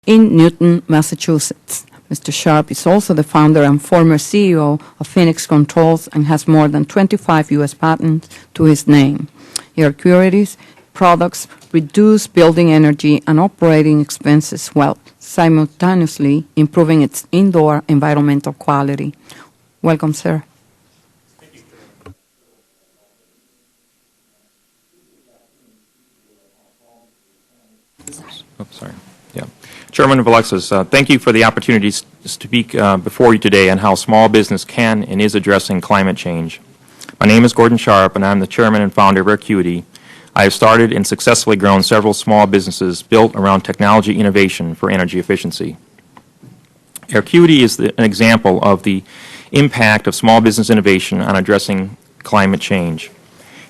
in Newton, Massachusetts. Mr. Sharp is also the founder and former CEO of Phoenix Controls and has more than 25 U.S. patents to his name. Aircuity's products reduce building energy and operating expenses while simultaneously improving its indoor environmental quality. Welcome, sir. Sorry. Yeah. Chairman of Alexis, thank you for the opportunity to speak before you today on how small business can and is addressing climate change. My name is Gordon Sharp, and I'm the chairman and founder of Aircuity. I have started and successfully grown several small businesses built around technology innovation for energy efficiency. Aircuity is an example of the impact of small business innovation on addressing climate change.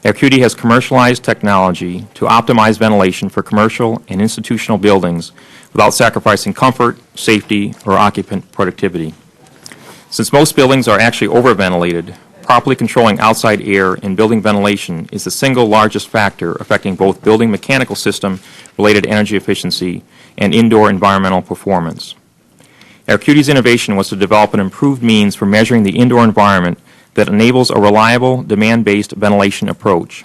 Aircuity has commercialized technology to optimize ventilation for commercial and institutional buildings without sacrificing comfort, safety, or occupant productivity. Since most buildings are actually overventilated, properly controlling outside air and building ventilation is the single largest factor affecting both building mechanical system-related energy efficiency and indoor environmental performance. Aircuity's innovation was to develop an improved means for measuring the indoor environment that enables a reliable, demand-based ventilation approach.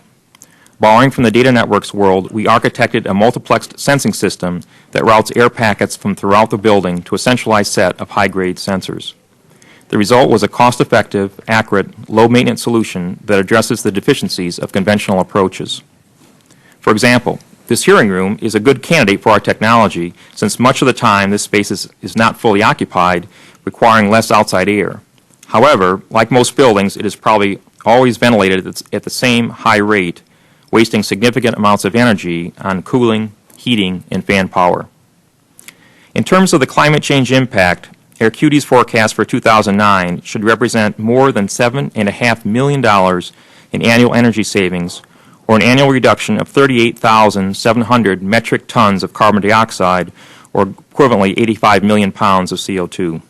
Borrowing from the data networks world, we architected a multiplexed sensing system that routes air packets from throughout the building to a centralized set of high-grade sensors. The result was a cost-effective, accurate, low-maintenance solution that addresses the deficiencies of conventional approaches. For example, this hearing room is a good candidate for our technology since much of the time this space is not fully occupied, requiring less outside air. However, like most buildings, it is probably always ventilated at the same high rate, wasting significant amounts of energy on cooling, heating, and fan power. In terms of the climate change impact, Aircuity's forecast for 2009 should represent more than $7.5 million in annual energy savings, or an annual reduction of 38,700 metric tons of carbon dioxide, or equivalently 85 million pounds of CO2.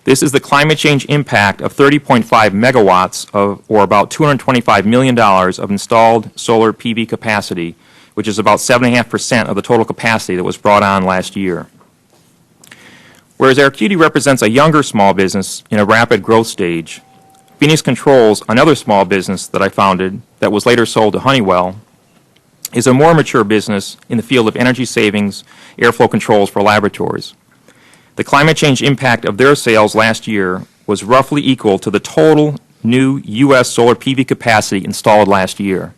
This is the climate change impact of 30.5 megawatts or about $225 million of installed solar PV capacity, which is about 7.5% of the total capacity that was brought on last year. Whereas Aircuity represents a younger small business in a rapid growth stage, Phoenix Controls, another small business that I founded that was later sold to Honeywell, is a more mature business in the field of energy savings, airflow controls for laboratories. The climate change impact of their sales last year was roughly equal to the total new U.S. solar PV capacity installed last year.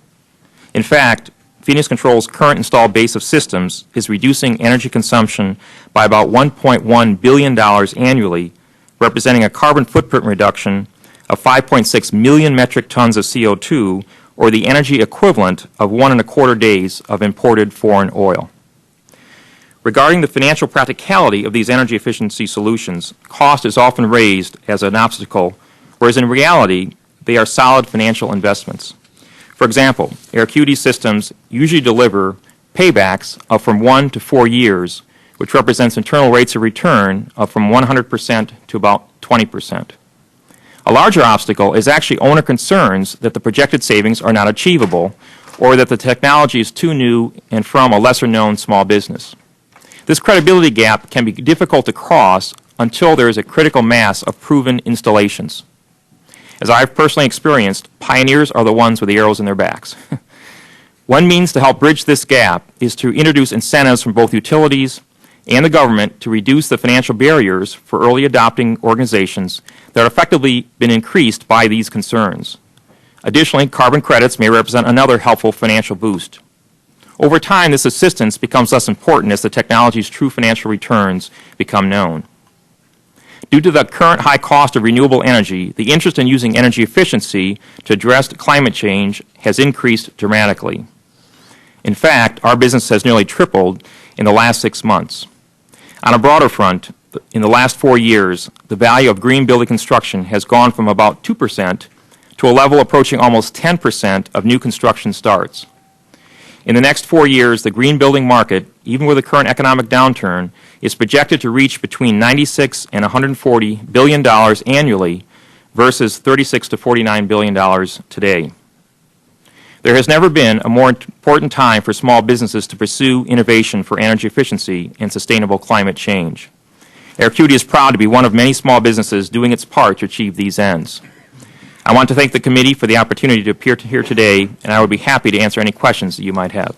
In fact, Phoenix Controls' current installed base of systems is reducing energy consumption by about $1.1 billion annually, representing a carbon footprint reduction of 5.6 million metric tons of CO2, or the energy equivalent of 1.25 days of imported foreign oil. Regarding the financial practicality of these energy efficiency solutions, cost is often raised as an obstacle, whereas in reality, they are solid financial investments. For example, Aircuity systems usually deliver paybacks of from 1 to 4 years, which represents internal rates of return of from 100% to about 20%. A larger obstacle is actually owner concerns that the projected savings are not achievable or that the technology is too new and from a lesser-known small business. This credibility gap can be difficult to cross until there is a critical mass of proven installations. As I've personally experienced, pioneers are the ones with the arrows in their backs. One means to help bridge this gap is to introduce incentives from both utilities and the government to reduce the financial barriers for early adopting organizations that have effectively been increased by these concerns. Additionally, carbon credits may represent another helpful financial boost. Over time, this assistance becomes less important as the technology's true financial returns become known. Due to the current high cost of renewable energy, the interest in using energy efficiency to address climate change has increased dramatically. In fact, our business has nearly tripled in the last 6 months. On a broader front, in the last 4 years, the value of green building construction has gone from about 2% to a level approaching almost 10% of new construction starts. In the next 4 years, the green building market, even with the current economic downturn, is projected to reach between $96 and $140 billion annually versus $36 to $49 billion today. There has never been a more important time for small businesses to pursue innovation for energy efficiency and sustainable climate change. Aircuity is proud to be one of many small businesses doing its part to achieve these ends. I want to thank the committee for the opportunity to appear here today, and I would be happy to answer any questions that you might have.